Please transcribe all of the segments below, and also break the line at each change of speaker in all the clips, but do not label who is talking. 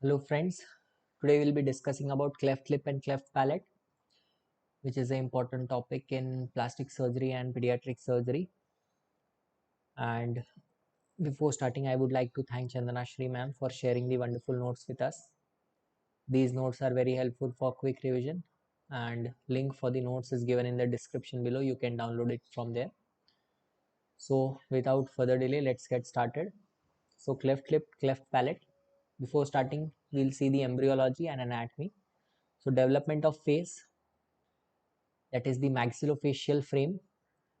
Hello friends, today we'll be discussing about cleft lip and cleft palate, which is an important topic in plastic surgery and pediatric surgery. And before starting, I would like to thank Chandana Shri ma'am for sharing the wonderful notes with us. These notes are very helpful for quick revision, and link for the notes is given in the description below. You can download it from there. So without further delay, let's get started. So cleft lip, cleft palate. Before starting, we'll see the embryology and anatomy. So development of face, that is the maxillofacial frame,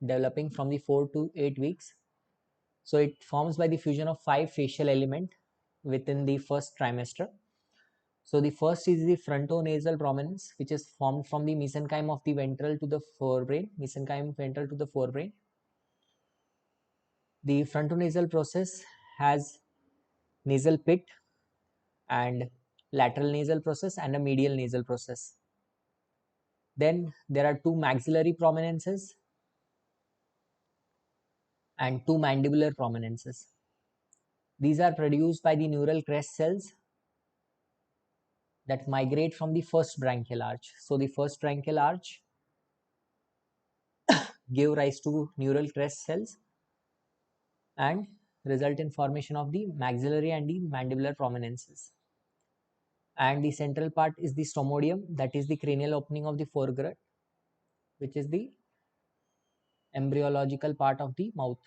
developing from the 4 to 8 weeks. So it forms by the fusion of 5 facial elements within the first trimester. So the first is the frontonasal prominence, which is formed from the mesenchyme of the ventral to the forebrain, mesenchyme ventral to the forebrain. The frontonasal process has nasal pit and lateral nasal process and a medial nasal process. Then there are 2 maxillary prominences and 2 mandibular prominences. These are produced by the neural crest cells that migrate from the first branchial arch. So the first branchial arch give rise to neural crest cells and result in formation of the maxillary and the mandibular prominences. And the central part is the stomodium, that is the cranial opening of the foregut, which is the embryological part of the mouth.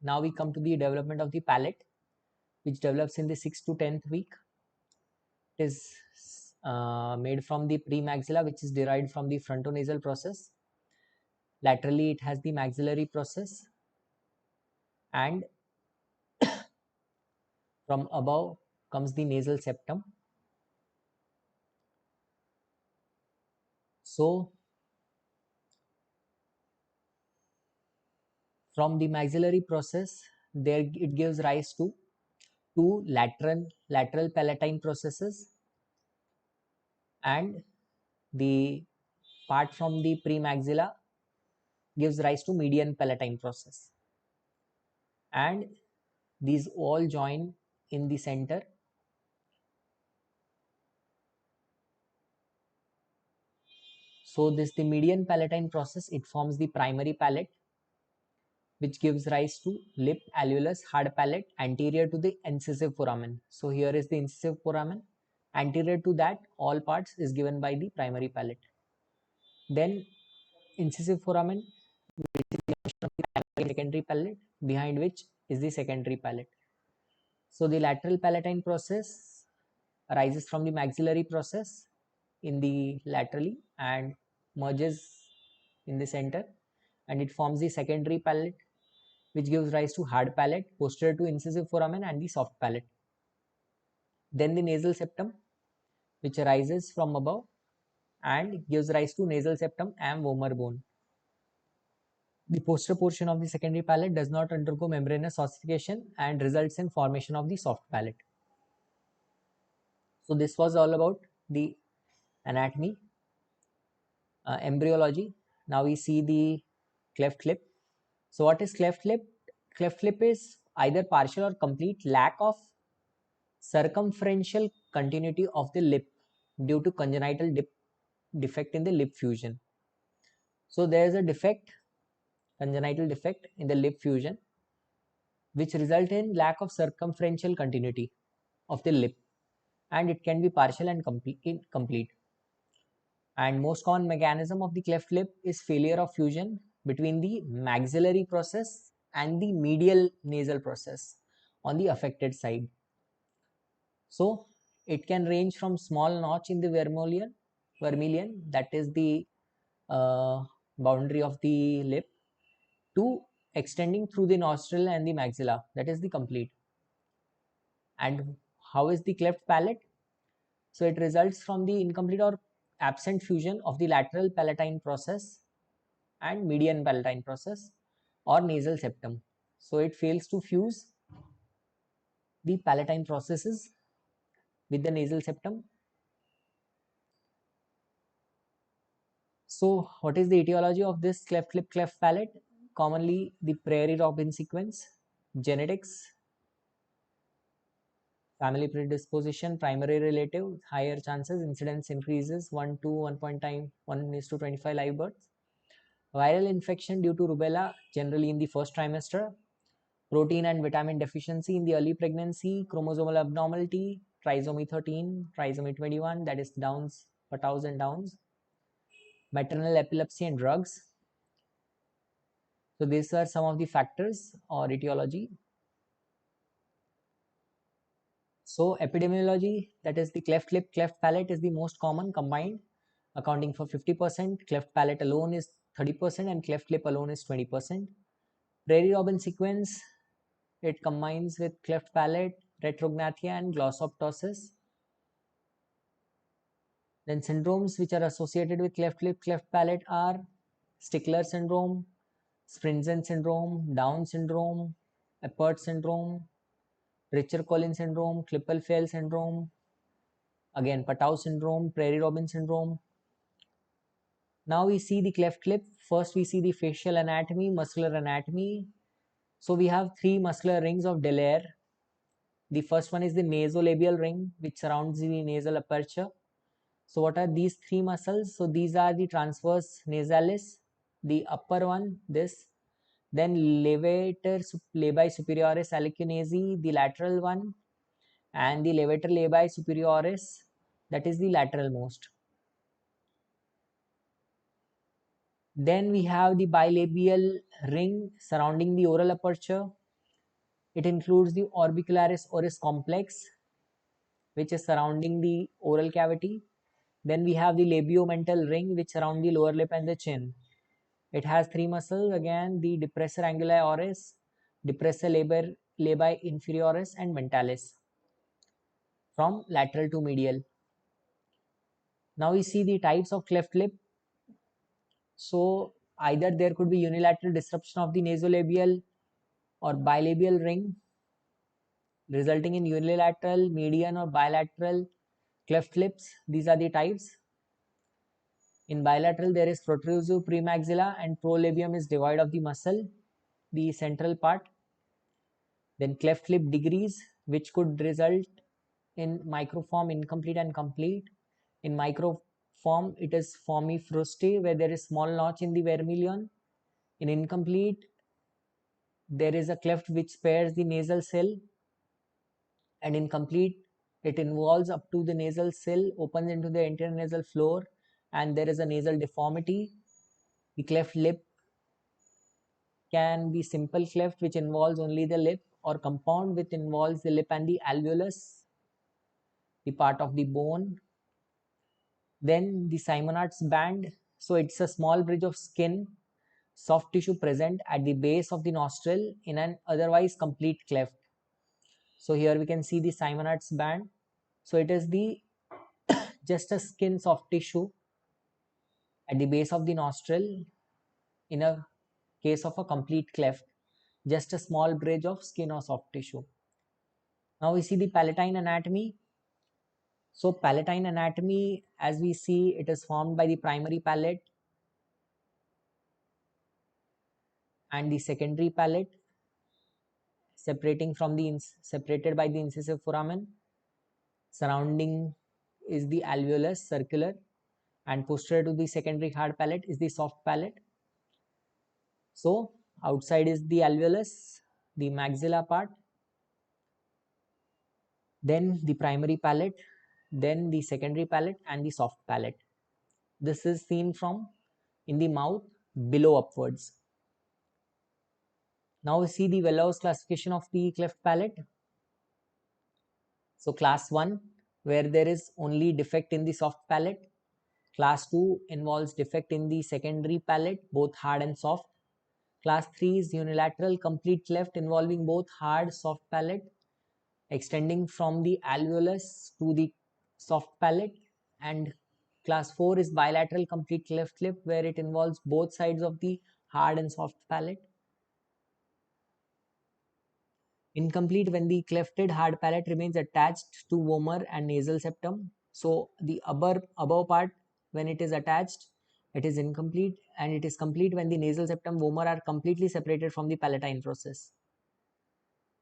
Now we come to the development of the palate, which develops in the 6th to 10th week. It is made from the premaxilla, which is derived from the frontonasal process. Laterally, it has the maxillary process, and from above comes the nasal septum. So, from the maxillary process, there it gives rise to two lateral palatine processes, and the part from the premaxilla gives rise to median palatine process, and these all join in the center. So this the median palatine process, it forms the primary palate, which gives rise to lip, alveolus, hard palate anterior to the incisive foramen. So here is the incisive foramen. Anterior to that, all parts is given by the primary palate. Then incisive foramen, secondary palate, behind which is the secondary palate. So the lateral palatine process arises from the maxillary process in the laterally and merges in the center, and it forms the secondary palate, which gives rise to hard palate posterior to incisive foramen and the soft palate. Then the nasal septum, which arises from above and gives rise to nasal septum and vomer bone. The posterior portion of the secondary palate does not undergo membranous ossification and results in formation of the soft palate. So this was all about the anatomy, embryology. Now we see the cleft lip. So what is cleft lip? Cleft lip is either partial or complete lack of circumferential continuity of the lip due to congenital defect in the lip fusion. So there is a defect, congenital defect in the lip fusion, which result in lack of circumferential continuity of the lip, and it can be partial and complete. And most common mechanism of the cleft lip is failure of fusion between the maxillary process and the medial nasal process on the affected side. So it can range from small notch in the vermilion, that is the boundary of the lip, to extending through the nostril and the maxilla, that is the complete. And how is the cleft palate? So it results from the incomplete or absent fusion of the lateral palatine process and median palatine process or nasal septum. So it fails to fuse the palatine processes with the nasal septum. So what is the etiology of this cleft lip, cleft palate? Commonly the prairie robin sequence, genetics, Family predisposition, primary relative, higher chances, incidence increases 1 to 1 is to 25 live births. Viral infection due to rubella, generally in the first trimester. Protein and vitamin deficiency in the early pregnancy, chromosomal abnormality, trisomy 13, trisomy 21, that is Downs, Patau's and Downs. Maternal epilepsy and drugs. So these are some of the factors or etiology. So epidemiology, that is the cleft lip, cleft palate is the most common combined, accounting for 50%. Cleft palate alone is 30% and cleft lip alone is 20%. Prairie Robin sequence, it combines with cleft palate, retrognathia and glossoptosis. Then syndromes which are associated with cleft lip, cleft palate are Stickler syndrome, Sprinzen syndrome, Down syndrome, Apert syndrome, Richter-Collins syndrome, Klippel-Feil syndrome, again Patau syndrome, Prairie Robin syndrome. Now we see the cleft lip. First we see the facial anatomy, muscular anatomy. So we have three muscular rings of Delaire. The first one is the nasolabial ring, which surrounds the nasal aperture. So what are these three muscles? So these are the transverse nasalis, the upper one, this, then levator labii superioris alicinasi, the lateral one, and the levator labii superioris, that is the lateral most. Then we have the bilabial ring surrounding the oral aperture. It includes the orbicularis oris complex, which is surrounding the oral cavity. Then we have the labiomental ring, which surround the lower lip and the chin. It has three muscles again, the depressor anguli oris, depressor labii inferioris and mentalis, from lateral to medial. Now we see the types of cleft lip. So either there could be unilateral disruption of the nasolabial or bilabial ring, resulting in unilateral, median or bilateral cleft lips. These are the types. In bilateral, there is protrusive premaxilla and prolabium is devoid of the muscle, the central part. Then cleft lip degrees, which could result in microform, incomplete and complete. In microform, it is formifroste, where there is small notch in the vermilion. In incomplete, there is a cleft which spares the nasal cell, and in complete, it involves up to the nasal cell, opens into the intranasal floor, and there is a nasal deformity. The cleft lip can be simple cleft which involves only the lip, or compound which involves the lip and the alveolus, the part of the bone. Then the Simonot's band. So it's a small bridge of skin, soft tissue present at the base of the nostril in an otherwise complete cleft. So here we can see the Simonot's band. So it is the just a skin soft tissue at the base of the nostril in a case of a complete cleft, just a small bridge of skin or soft tissue. Now we see the palatine anatomy. So palatine anatomy, as we see, it is formed by the primary palate and the secondary palate, separated by the incisive foramen. Surrounding is the alveolus, circular, and posterior to the secondary hard palate is the soft palate. So outside is the alveolus, the maxilla part, then the primary palate, then the secondary palate and the soft palate. This is seen from in the mouth below upwards. Now we see the Wellows classification of the cleft palate. So class 1, where there is only defect in the soft palate. Class 2 involves defect in the secondary palate, both hard and soft. Class 3 is unilateral complete cleft involving both hard soft palate, extending from the alveolus to the soft palate. And class 4 is bilateral complete cleft lip, where it involves both sides of the hard and soft palate. Incomplete when the clefted hard palate remains attached to vomer and nasal septum. So the above part, when it is attached, it is incomplete, and it is complete when the nasal septum vomer are completely separated from the palatine process.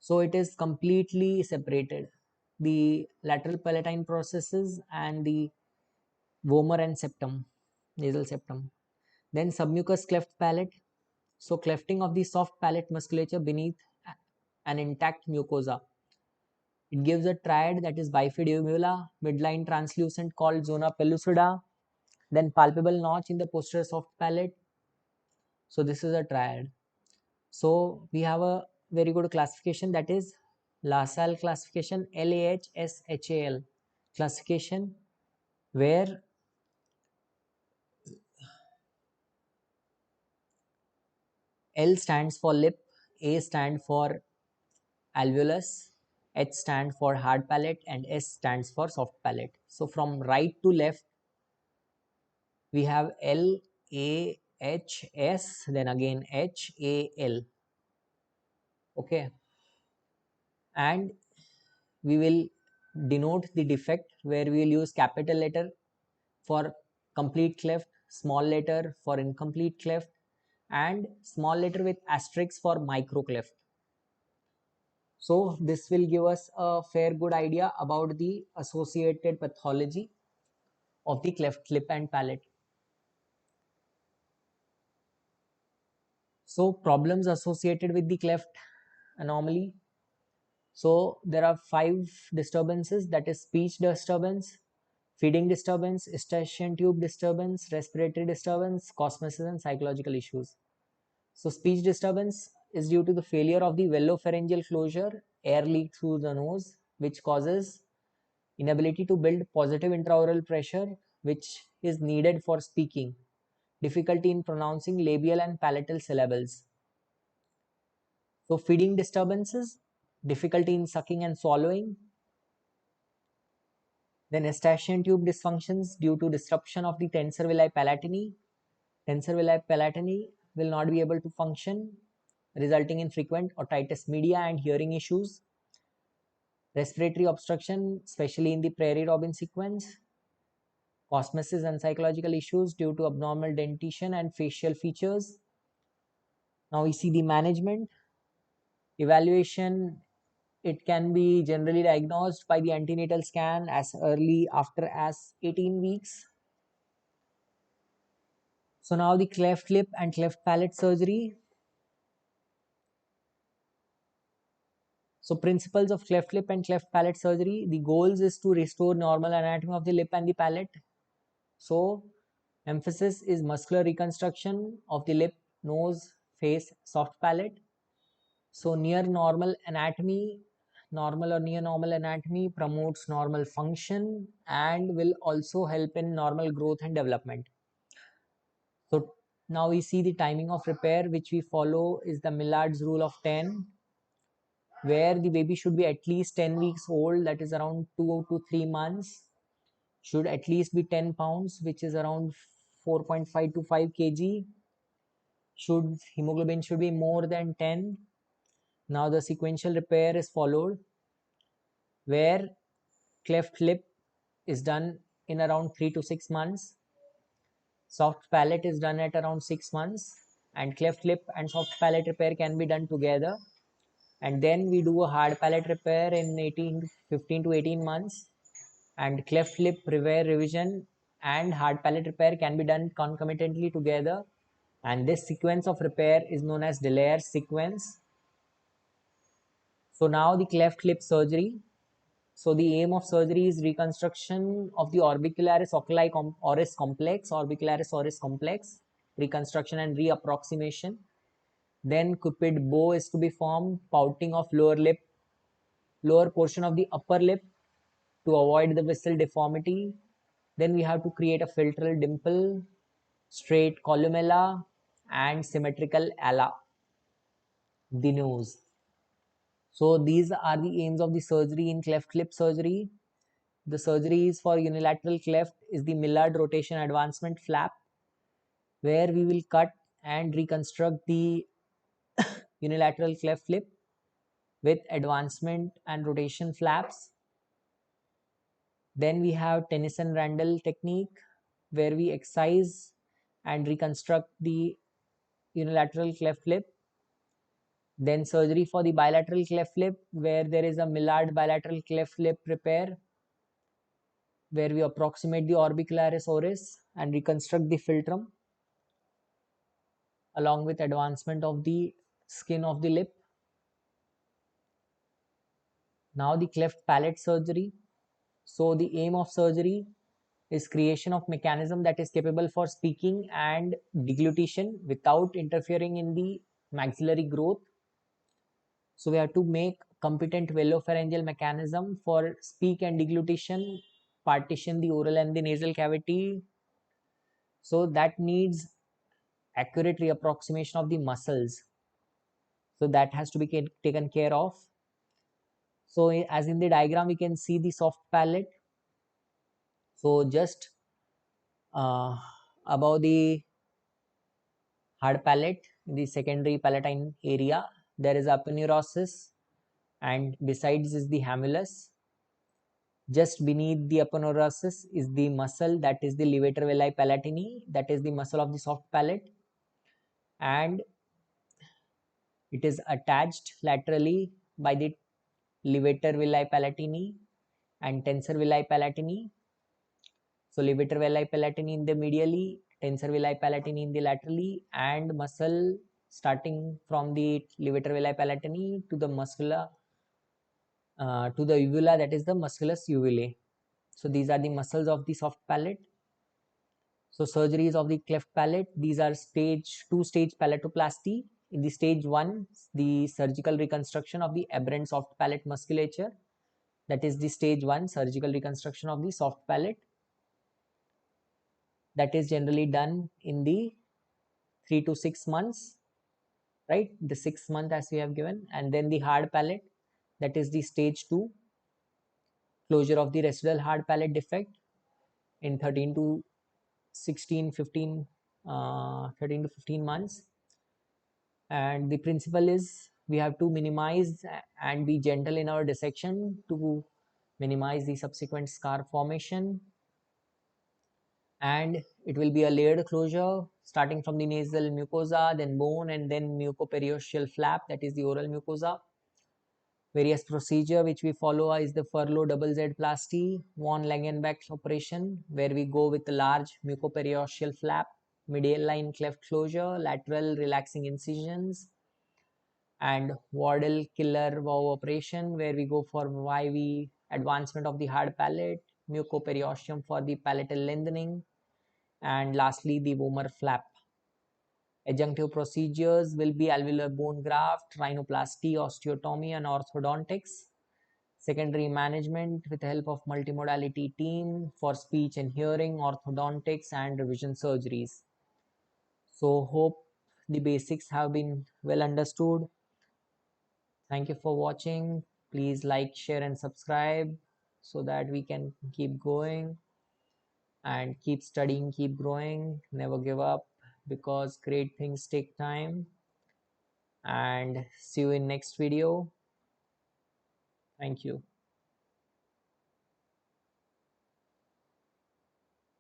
So it is completely separated. the lateral palatine processes and the vomer and septum, nasal septum. Then submucous cleft palate. So clefting of the soft palate musculature beneath an intact mucosa. It gives a triad that is bifidobula, midline translucent called zona pellucida, then palpable notch in the posterior soft palate. So this is a triad. So we have a very good classification, that is LaSalle classification, LAHSHAL classification, where L stands for lip, A stands for alveolus, H stands for hard palate, and S stands for soft palate. So from right to left, we have L, A, H, S, then again H, A, L. Okay. And we will denote the defect where we will use capital letter for complete cleft, small letter for incomplete cleft, and small letter with asterisk for micro cleft. So this will give us a fair good idea about the associated pathology of the cleft lip and palate. So problems associated with the cleft anomaly. So there are 5 disturbances, that is speech disturbance, feeding disturbance, eustachian tube disturbance, respiratory disturbance, cosmesis, and psychological issues. So speech disturbance is due to the failure of the velopharyngeal closure, air leak through the nose, which causes inability to build positive intraoral pressure, which is needed for speaking, difficulty in pronouncing labial and palatal syllables. So feeding disturbances, difficulty in sucking and swallowing. Then eustachian tube dysfunctions due to disruption of the tensor villi palatini. Tensor villi palatini will not be able to function, resulting in frequent otitis media and hearing issues. Respiratory obstruction, especially in the prairie robin sequence. Cosmesis and psychological issues due to abnormal dentition and facial features. Now we see the management. Evaluation, it can be generally diagnosed by the antenatal scan as early after as 18 weeks. So now the cleft lip and cleft palate surgery. So principles of cleft lip and cleft palate surgery. The goals is to restore normal anatomy of the lip and the palate. So emphasis is muscular reconstruction of the lip, nose, face, soft palate. So near normal anatomy, normal or near normal anatomy promotes normal function and will also help in normal growth and development. So now we see the timing of repair, which we follow is the Millard's rule of 10, where the baby should be at least 10 weeks old, that is around 2 to 3 months, should at least be 10 pounds, which is around 4.5 to 5 kg, should hemoglobin should be more than 10. Now the sequential repair is followed, where cleft lip is done in around 3 to 6 months, soft palate is done at around 6 months, and cleft lip and soft palate repair can be done together. And then we do a hard palate repair in 15 to 18 months, and cleft lip repair revision and hard palate repair can be done concomitantly together, and this sequence of repair is known as de Layer's sequence. So now the cleft lip surgery. So the aim of surgery is reconstruction of the orbicularis oculi oris complex, orbicularis oris complex, reconstruction and reapproximation. Then cupid bow is to be formed, pouting of lower lip, lower portion of the upper lip to avoid the vessel deformity. Then we have to create a philtral dimple, straight columella, and symmetrical ala, the nose. So these are the aims of the surgery in cleft lip surgery. The surgery is for unilateral cleft is the Millard rotation advancement flap, where we will cut and reconstruct the unilateral cleft lip with advancement and rotation flaps. Then we have Tennyson-Randall technique, where we excise and reconstruct the unilateral cleft lip Then surgery for the bilateral cleft lip, where there is a Millard bilateral cleft lip repair, where we approximate the orbicularis oris and reconstruct the philtrum along with advancement of the skin of the lip. Now the cleft palate surgery. So the aim of surgery is creation of mechanism that is capable for speaking and deglutition without interfering in the maxillary growth. So we have to make competent velopharyngeal mechanism for speak and deglutition, partition the oral and the nasal cavity. So that needs accurate reapproximation of the muscles. So that has to be taken care of. So as in the diagram, we can see the soft palate. So just above the hard palate, in the secondary palatine area, there is aponeurosis, and besides is the hamulus. Just beneath the aponeurosis is the muscle, that is the levator villi palatini, that is the muscle of the soft palate, and it is attached laterally by the levator villi palatini and tensor villi palatini. So levator villi palatini in the medially, tensor villi palatini in the laterally, and muscle starting from the levator villi palatini to the muscula to the uvula, that is the musculus uvulae. So these are the muscles of the soft palate. So surgeries of the cleft palate, these are two-stage palatoplasty. In the stage 1, the surgical reconstruction of the aberrant soft palate musculature, that is the stage 1 surgical reconstruction of the soft palate, that is generally done in the 3 to 6 months, right? The 6th month as we have given. And then the hard palate, that is the stage 2, closure of the residual hard palate defect in 13 to 16, 15, 13 to 15 months. And the principle is we have to minimize and be gentle in our dissection to minimize the subsequent scar formation. And it will be a layered closure starting from the nasal mucosa, then bone, and then mucoperiosteal flap, that is the oral mucosa. Various procedure which we follow is the furlow double Z plasty, von Langenbeck operation, where we go with the large mucoperiosteal flap, medial line cleft closure, lateral relaxing incisions, and Wardell killer wow operation, where we go for YV advancement of the hard palate, mucoperiosteum for the palatal lengthening, and lastly the vomer flap. Adjunctive procedures will be alveolar bone graft, rhinoplasty, osteotomy, and orthodontics. Secondary management with the help of multimodality team for speech and hearing, orthodontics, and revision surgeries. So hope the basics have been well understood. Thank you for watching. Please like, share, and subscribe so that we can keep going and keep studying, keep growing, never give up, because great things take time. And see you in next video. Thank you.